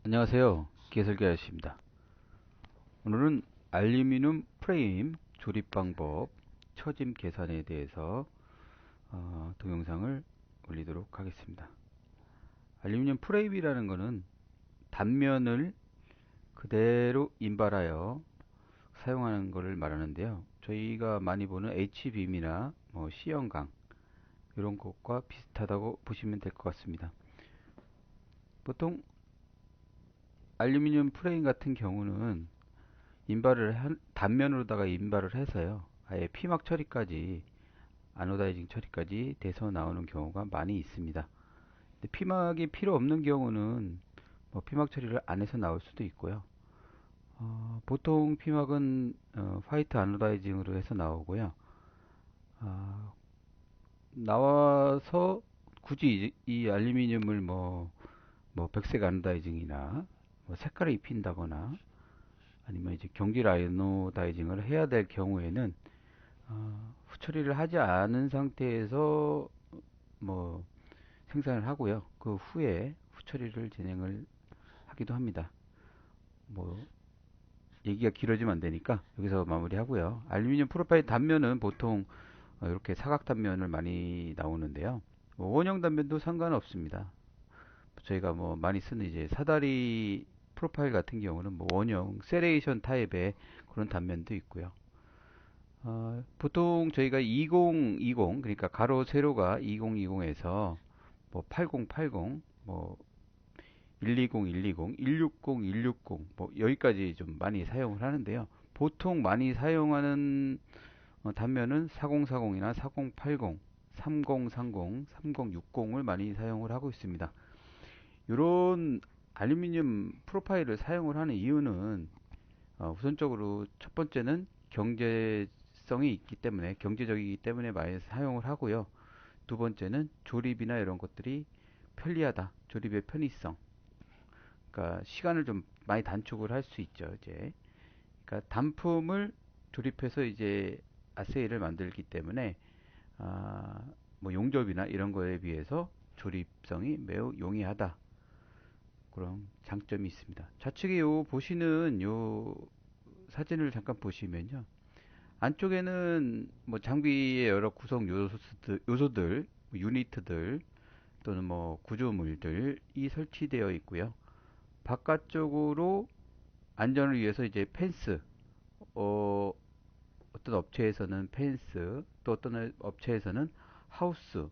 안녕하세요. 기계설계 아저씨입니다. 오늘은 알루미늄 프레임 조립 방법, 처짐 계산에 대해서 동영상을 올리도록 하겠습니다. 알루미늄 프레임이라는 것은 단면을 그대로 인발하여 사용하는 것을 말하는데요. 저희가 많이 보는 H빔이나 C형강 이런 것과 비슷하다고 보시면 될 것 같습니다. 보통 알루미늄 프레임 같은 경우는 단면으로다가 인발을 해서요. 아예 피막 처리까지, 아노다이징 처리까지 돼서 나오는 경우가 많이 있습니다. 근데 피막이 필요 없는 경우는 피막 처리를 안 해서 나올 수도 있고요. 보통 피막은 화이트 아노다이징으로 해서 나오고요. 어, 나와서 굳이 이 알루미늄을 백색 아노다이징이나 색깔을 입힌다거나 아니면 이제 경질 아노다이징을 해야 될 경우에는 후처리를 하지 않은 상태에서 뭐 생산을 하고요. 그 후에 후처리를 진행을 하기도 합니다. 뭐 얘기가 길어지면 안 되니까 여기서 마무리하고요. 알루미늄 프로파일 단면은 보통 이렇게 사각 단면을 많이 나오는데요. 원형 단면도 상관없습니다. 저희가 많이 쓰는 이제 사다리 프로파일 같은 경우는 원형 세레이션 타입의 그런 단면도 있고요. 보통 저희가 2020 그러니까 가로 세로가 2020에서 8080 120 120 160 160 여기까지 좀 많이 사용을 하는데요. 보통 많이 사용하는 단면은 4040이나 4080 3030 3060을 많이 사용을 하고 있습니다. 이런 알루미늄 프로파일을 사용을 하는 이유는 우선적으로 첫 번째는 경제성이 있기 때문에 경제적이기 때문에 많이 사용을 하고요. 두 번째는 조립이나 이런 것들이 편리하다. 조립의 편의성. 그러니까 시간을 좀 많이 단축을 할 수 있죠. 이제 그러니까 단품을 조립해서 이제 아세이를 만들기 때문에 아, 용접이나 이런 거에 비해서 조립성이 매우 용이하다. 그런 장점이 있습니다. 좌측에 요 보시는 요 사진을 잠깐 보시면요. 안쪽에는 장비의 여러 구성 요소들, 유니트들 또는 구조물들이 설치되어 있고요. 바깥쪽으로 안전을 위해서 이제 펜스, 어, 어떤 업체에서는 펜스, 또 어떤 업체에서는 하우스,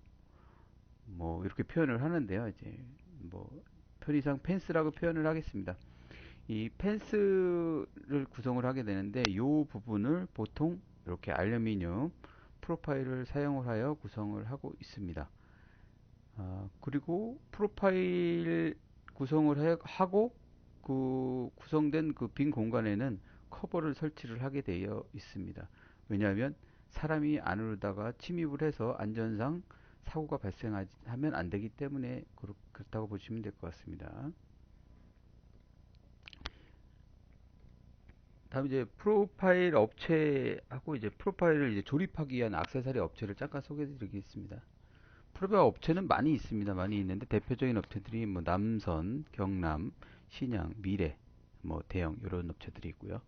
이렇게 표현을 하는데요. 이제 뭐 편의상 펜스라고 표현을 하겠습니다. 이 펜스를 구성을 하게 되는데 이 부분을 보통 이렇게 알루미늄 프로파일을 사용을 하여 구성을 하고 있습니다. 그리고 프로파일 구성을 하고 그 구성된 그 빈 공간에는 커버를 설치를 하게 되어 있습니다. 왜냐하면 사람이 안으로다가 침입을 해서 안전상 사고가 발생하면 안 되기 때문에 그렇다고 보시면 될 것 같습니다. 다음 이제 프로파일 업체하고 이제 프로파일을 이제 조립하기 위한 액세서리 업체를 잠깐 소개해 드리겠습니다. 프로파일 업체는 많이 있습니다. 많이 있는데 대표적인 업체들이 남선, 경남, 신양, 미래, 대형 이런 업체들이 있고요.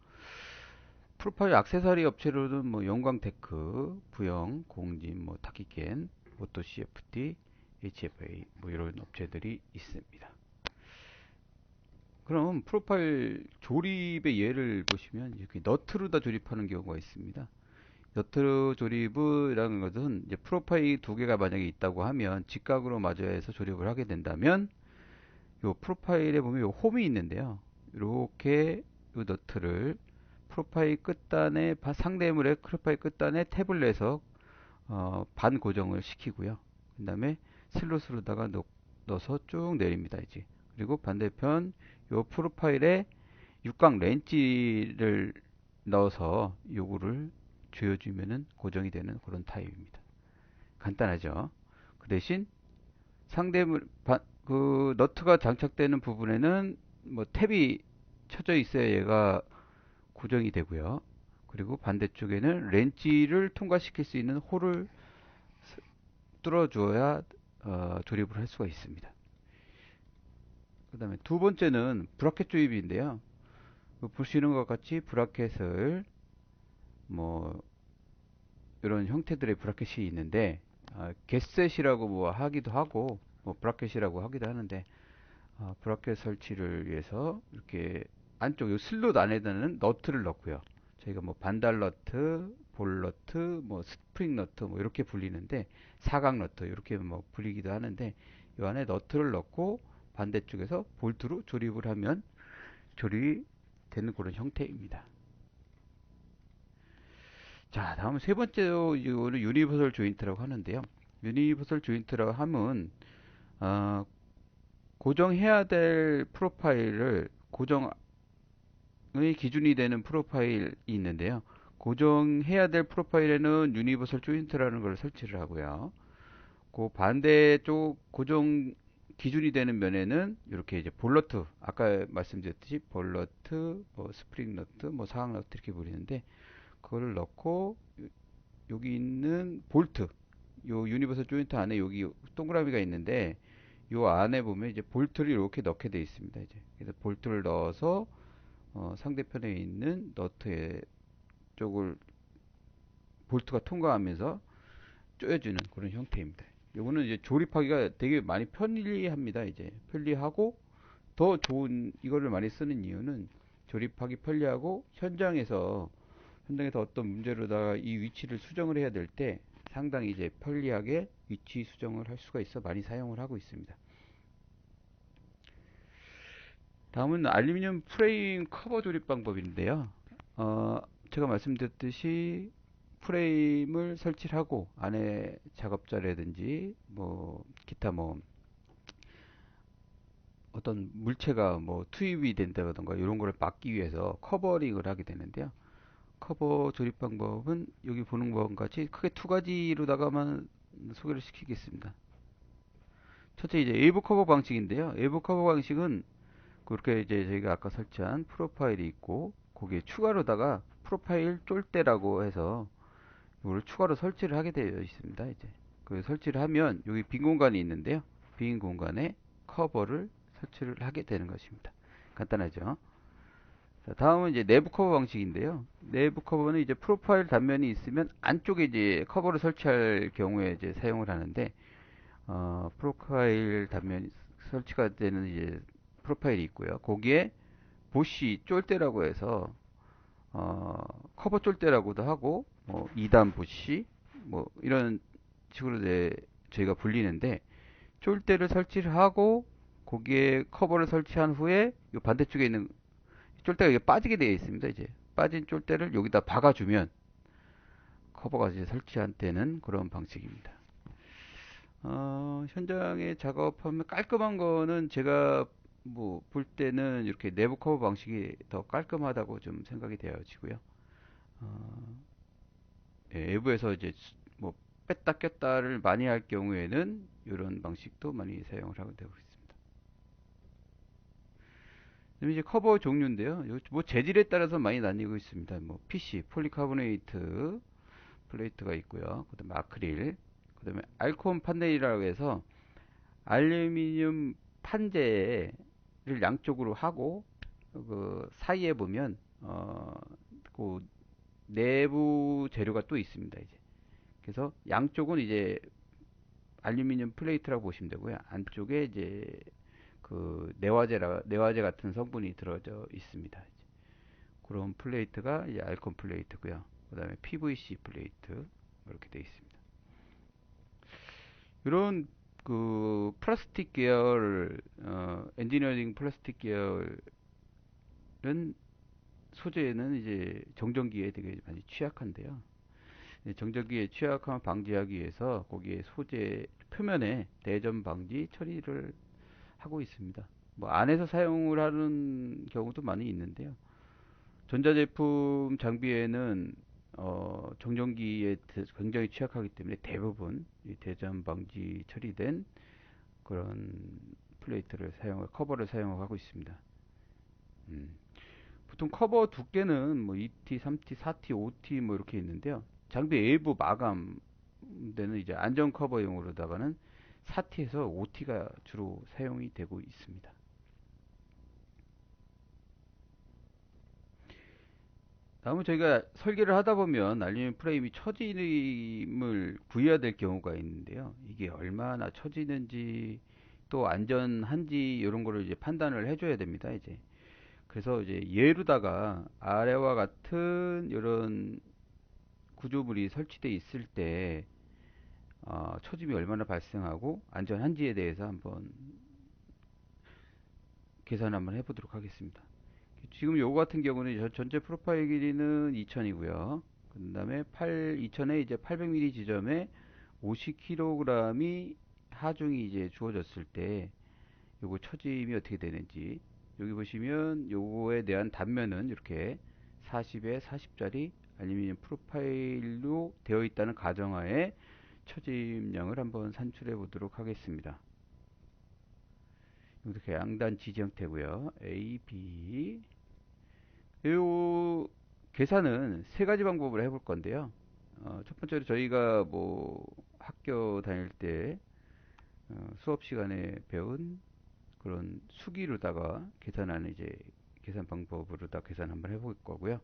프로파일 액세서리 업체로는 영광테크, 부영, 공진, 타키켄, 오토 CFT, HFA 이런 업체들이 있습니다. 그럼 프로파일 조립의 예를 보시면 이렇게 너트로 다 조립하는 경우가 있습니다. 너트 조립이라는 것은 이제 프로파일 두 개가 만약에 있다고 하면 직각으로 맞아서 조립을 하게 된다면 요 프로파일에 보면 요 홈이 있는데요. 이렇게 요 너트를 프로파일 끝단에 상대물의 프로파일 끝단에 탭을 내서 반 고정을 시키고요. 그 다음에 슬롯으로다가 넣어서 쭉 내립니다. 이제 그리고 반대편 요 프로파일에 육각 렌치를 넣어서 요거를 조여주면은 고정이 되는 그런 타입입니다. 간단하죠. 그 대신 상대물 그 너트가 장착되는 부분에는 탭이 쳐져 있어야 얘가 고정이 되고요. 그리고 반대쪽에는 렌치를 통과시킬 수 있는 홀을 뚫어 주어야 조립을 할 수가 있습니다. 그 다음에 두 번째는 브라켓 조립인데요. 보시는 것 같이 브라켓을 뭐 이런 형태들의 브라켓이 있는데 겟셋이라고 뭐 하기도 하고 뭐 브라켓이라고 하기도 하는데 브라켓 설치를 위해서 이렇게 안쪽 요 슬롯 안에다는 너트를 넣고요. 저희가 뭐 반달 너트, 볼 너트, 뭐 스프링 너트 뭐 이렇게 불리는데 사각 너트 이렇게 뭐 불리기도 하는데 이 안에 너트를 넣고 반대쪽에서 볼트로 조립을 하면 조립이 되는 그런 형태입니다. 자, 다음 세 번째로 이거는 유니버설 조인트라고 하는데요. 유니버설 조인트라고 하면 어, 고정해야 될 프로파일을 고정의 기준이 되는 프로파일이 있는데요. 고정해야 될 프로파일에는 유니버설 조인트라는 걸 설치를 하고요. 그 반대쪽 고정 기준이 되는 면에는 이렇게 이제 볼러트, 아까 말씀드렸듯이 볼러트, 뭐 스프링 너트, 뭐 사각 너트 이렇게 부리는데 그거를 넣고 여기 있는 볼트, 요 유니버설 조인트 안에 여기 동그라미가 있는데 요 안에 보면 이제 볼트를 이렇게 넣게 되어 있습니다. 이제 그래서 볼트를 넣어서 상대편에 있는 너트의 쪽을 볼트가 통과하면서 조여주는 그런 형태입니다. 요거는 이제 조립하기가 되게 많이 편리합니다. 이제 편리하고 더 좋은 이거를 많이 쓰는 이유는 조립하기 편리하고 현장에서 어떤 문제로다가 이 위치를 수정을 해야 될 때 상당히 이제 편리하게 위치 수정을 할 수가 있어 많이 사용을 하고 있습니다. 다음은 알루미늄 프레임 커버 조립 방법인데요. 어, 제가 말씀드렸듯이 프레임을 설치를 하고 안에 작업자라든지 뭐 기타 뭐 어떤 물체가 뭐 투입이 된다던가 이런 거를 막기 위해서 커버링을 하게 되는데요. 커버 조립 방법은 여기 보는 것과 같이 크게 두 가지로다가만 소개를 시키겠습니다. 첫째 이제 외부 커버 방식인데요. 외부 커버 방식은 그렇게 이제 저희가 아까 설치한 프로파일이 있고 거기에 추가로다가 프로파일 쫄대라고 해서 이걸 추가로 설치를 하게 되어 있습니다. 이제 그 설치를 하면 여기 빈 공간이 있는데요. 빈 공간에 커버를 설치를 하게 되는 것입니다. 간단하죠? 자, 다음은 이제 내부 커버 방식인데요. 내부 커버는 이제 프로파일 단면이 있으면 안쪽에 이제 커버를 설치할 경우에 이제 사용을 하는데 프로파일 단면 설치가 되는 이제 프로파일이 있고요. 거기에 보시 쫄대라고 해서 커버 쫄대라고도 하고 뭐 2단 보시 뭐 이런 식으로 이제 저희가 불리는데 쫄대를 설치를 하고 거기에 커버를 설치한 후에 이 반대쪽에 있는 쫄대가 이게 빠지게 되어 있습니다. 이제 빠진 쫄대를 여기다 박아주면 커버가 이제 설치한 때는 그런 방식입니다. 현장에 작업하면 깔끔한 거는 제가 뭐 볼 때는 이렇게 내부 커버 방식이 더 깔끔하다고 좀 생각이 되어지고요. 어, 예, 외부에서 이제 뭐 뺐다 꼈다를 많이 할 경우에는 이런 방식도 많이 사용을 하게 되고 있습니다. 그다음에 이제 커버 종류인데요. 뭐 재질에 따라서 많이 나뉘고 있습니다. 뭐 PC, 폴리카보네이트 플레이트가 있고요. 그다음에 아크릴, 그다음에 알코온 판넬이라고 해서 알루미늄 판재를 양쪽으로 하고 그 사이에 보면 그 내부 재료가 또 있습니다. 이제 그래서 양쪽은 이제 알루미늄 플레이트라고 보시면 되고요. 안쪽에 이제 그 내화재 같은 성분이 들어져 있습니다. 그런 플레이트가 이제 알콘 플레이트고요. 그다음에 PVC 플레이트 이렇게 되어 있습니다. 이런 그 플라스틱 계열 엔지니어링 플라스틱 계열은 소재는 이제 정전기에 되게 많이 취약한데요. 정전기에 취약함을 방지하기 위해서 거기에 소재 표면에 대전 방지 처리를 하고 있습니다. 뭐 안에서 사용을 하는 경우도 많이 있는데요. 전자제품 장비에는 정전기에 굉장히 취약하기 때문에 대부분 이 대전 방지 처리된 그런 플레이트를 커버를 사용하고 있습니다. 음. 보통 커버 두께는 뭐 2T, 3T, 4T, 5T 뭐 이렇게 있는데요. 장비 외부 마감되는 이제 안전 커버용으로다가는 4T에서 5T가 주로 사용이 되고 있습니다. 다음은 저희가 설계를 하다 보면 알루미늄 프레임이 처짐을 구해야 될 경우가 있는데요. 이게 얼마나 처지는지 또 안전한지 이런 거를 이제 판단을 해줘야 됩니다. 이제 그래서 이제 예로다가 아래와 같은 이런 구조물이 설치되어 있을 때 처짐이 얼마나 발생하고 안전한지에 대해서 한번 계산 한번 해보도록 하겠습니다. 지금 요거 같은 경우는 전체 프로파일 길이는 2000이고요. 그 다음에 2000에 이제 800mm 지점에 50kg이 하중이 이제 주어졌을 때 요거 처짐이 어떻게 되는지 여기 보시면 요거에 대한 단면은 이렇게 40에 40짜리 알루미늄 프로파일로 되어 있다는 가정하에 처짐량을 한번 산출해 보도록 하겠습니다. 이렇게 양단 지지 형태고요. A, B. 요 계산은 세 가지 방법으로 해볼 건데요. 첫 번째로 저희가 뭐 학교 다닐 때 수업 시간에 배운 그런 수기로다가 계산하는 이제 계산 방법으로다 계산 한번 해볼 거고요.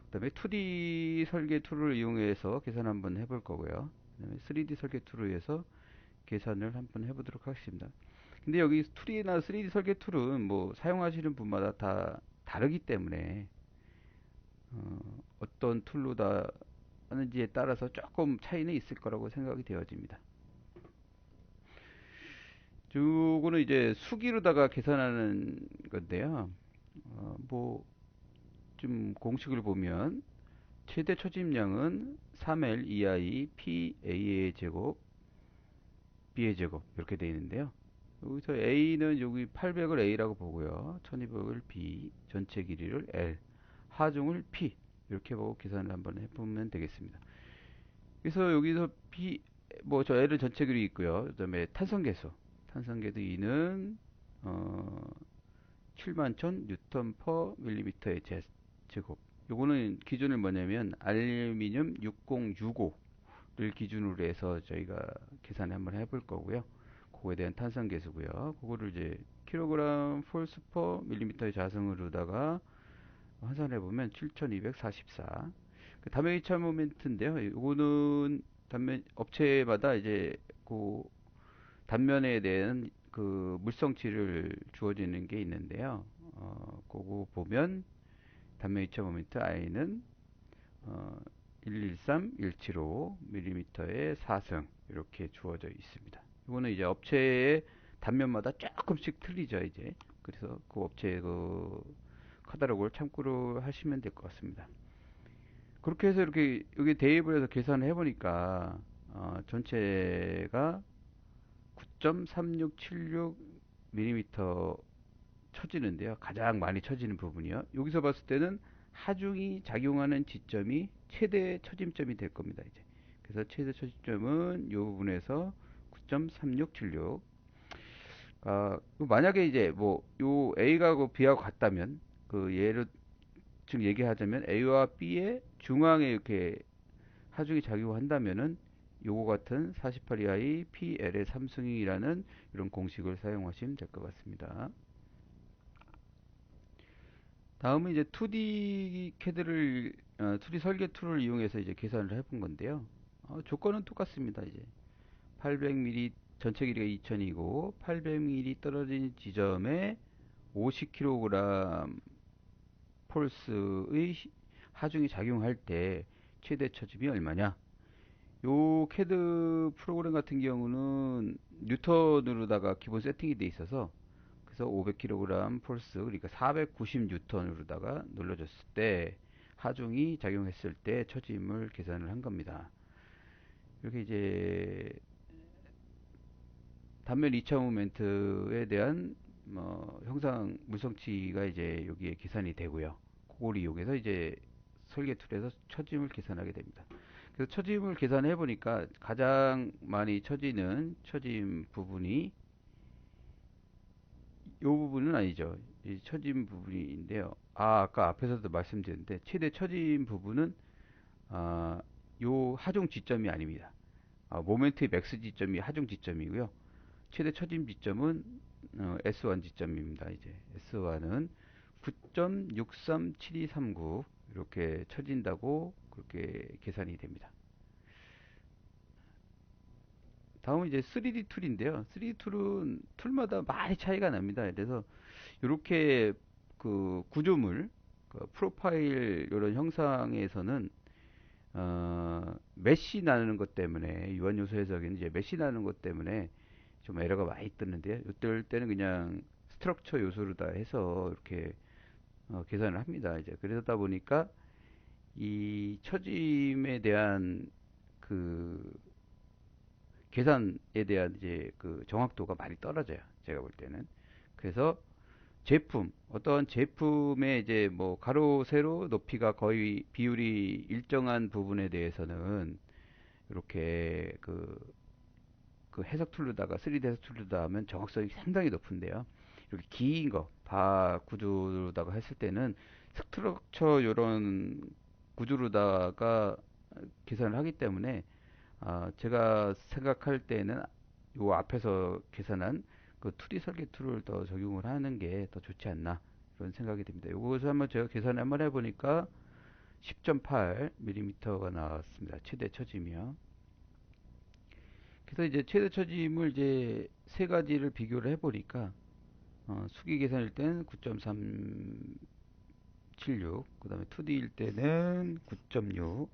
그다음에 2D 설계 툴을 이용해서 계산 한번 해볼 거고요. 그다음에 3D 설계 툴을 위해서 계산을 한번 해보도록 하겠습니다. 근데 여기 2D나 3D 설계 툴은 뭐 사용하시는 분마다 다 다르기 때문에 어떤 툴로다 하는지에 따라서 조금 차이는 있을 거라고 생각이 되어집니다. 요거는 이제 수기로다가 계산하는 건데요. 뭐 좀 공식을 보면 최대 처짐량은 3L EI PA의 제곱 B의 제곱 이렇게 되어 있는데요. 여기서 A는 여기 800을 A라고 보고요. 1200을 B, 전체 길이를 L, 하중을 P 이렇게 보고 계산을 한번 해보면 되겠습니다. 그래서 여기서 B, 뭐 저 L은 전체 길이 있고요. 그다음에 탄성계수, 탄성계수 E는 71,000 뉴턴 퍼 밀리미터의 제곱. 요거는 기준을 뭐냐면 알루미늄 6065를 기준으로 해서 저희가 계산을 한번 해볼 거고요. 그거에 대한 탄성 계수고요. 그거를 이제 킬로그램 폴스 퍼 밀리미터의 자승으로다가 환산해 보면 7244. 그 단면 이차 모멘트인데요. 이거는 단면 업체마다 이제 그 단면에 대한 그 물성치를 주어지는 게 있는데요. 그거 보면 단면 이차 모멘트 I는 113, 175mm의 4승 이렇게 주어져 있습니다. 이거는 이제 업체의 단면마다 조금씩 틀리죠, 이제. 그래서 그 업체의 그 카탈로그를 참고로 하시면 될 것 같습니다. 그렇게 해서 이렇게 여기 대입을 해서 계산을 해보니까 전체가 9.3676mm 쳐지는데요. 가장 많이 쳐지는 부분이요. 여기서 봤을 때는 하중이 작용하는 지점이 최대 처짐점이 될 겁니다. 이제. 그래서 최대 처짐점은 이 부분에서 9.3676. 만약에 이제 뭐 요 A가 그 B하고 같다면 그 예를 즉 얘기하자면 A와 B의 중앙에 이렇게 하중이 작용한다면은 요거 같은 48이하의 PL의 3승이라는 이런 공식을 사용하시면 될 것 같습니다. 다음은 이제 2D 캐드를 2D 설계 툴을 이용해서 이제 계산을 해본 건데요. 조건은 똑같습니다. 이제 800mm 전체 길이가 2000이고 800mm 떨어진 지점에 50kg 폴스의 하중이 작용할 때 최대 처짐이 얼마냐? 요 캐드 프로그램 같은 경우는 뉴턴으로다가 기본 세팅이 돼 있어서 그래서 500kg 폴스 그러니까 490뉴턴으로다가 눌러줬을 때 하중이 작용했을 때 처짐을 계산을 한 겁니다. 이렇게 이제 단면 2차 모멘트에 대한 형상 물성치가 이제 여기에 계산이 되고요. 그걸 이용해서 이제 설계 툴에서 처짐을 계산하게 됩니다. 그래서 처짐을 계산해 보니까 가장 많이 처지는 처짐 부분이 이 부분은 아니죠. 이 처짐 부분인데요. 아까 앞에서도 말씀드렸는데 최대 처짐 부분은 요 하중 지점이 아닙니다. 모멘트의 맥스 지점이 하중 지점이고요. 최대 처짐 지점은 S1 지점입니다. 이제 S1은 9.637239 이렇게 쳐진다고 그렇게 계산이 됩니다. 다음은 이제 3D 툴인데요. 3D 툴은 툴마다 많이 차이가 납니다. 그래서 이렇게 그 구조물, 그 프로파일 이런 형상에서는 메시 나는 것 때문에 유한 요소 해석에는 이제 메시 나는 것 때문에 좀 에러가 많이 뜨는데요. 이럴 때는 그냥 스트럭처 요소로 다 해서 이렇게 계산을 합니다. 이제 그러다 보니까 이 처짐에 대한 그 계산에 대한 이제 그 정확도가 많이 떨어져요. 제가 볼 때는. 그래서 제품, 어떤 제품의 이제 뭐 가로, 세로 높이가 거의 비율이 일정한 부분에 대해서는 이렇게 그 해석 툴로다가 3D 해석 툴로다 하면 정확성이 상당히 높은데요. 이렇게 긴 거, 바 구조로다가 했을 때는 스트럭처 이런 구조로다가 계산을 하기 때문에 제가 생각할 때는 요 앞에서 계산한 그 2D 설계 툴을 더 적용을 하는 게 더 좋지 않나 그런 생각이 듭니다. 요것을 한번 제가 계산을 한번 해보니까 10.8mm가 나왔습니다. 최대 처짐이요. 그래서 이제 최대 처짐을 이제 세 가지를 비교를 해보니까 수기 계산일 때는 9.376, 그 다음에 2D일 때는 9.6,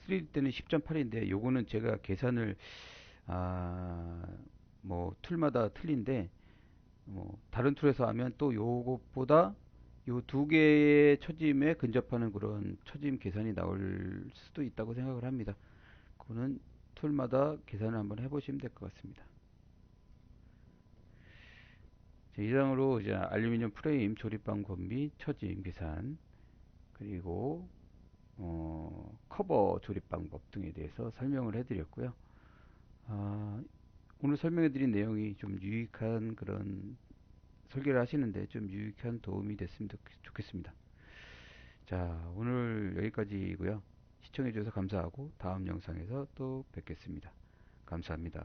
3D 때는 10.8인데 요거는 제가 계산을 아, 뭐 툴마다 틀린데 뭐 다른 툴에서 하면 또 요것보다 요 두 개의 처짐에 근접하는 그런 처짐 계산이 나올 수도 있다고 생각을 합니다. 그거는 툴마다 계산을 한번 해보시면 될 것 같습니다. 자, 이상으로 이제 알루미늄 프레임 조립 방법 및 처짐 계산 그리고 커버 조립 방법 등에 대해서 설명을 해드렸고요. 아, 오늘 설명해드린 내용이 좀 유익한 그런 설계를 하시는데 좀 유익한 도움이 됐으면 좋겠습니다. 자, 오늘 여기까지고요. 시청해주셔서 감사하고 다음 영상에서 또 뵙겠습니다. 감사합니다.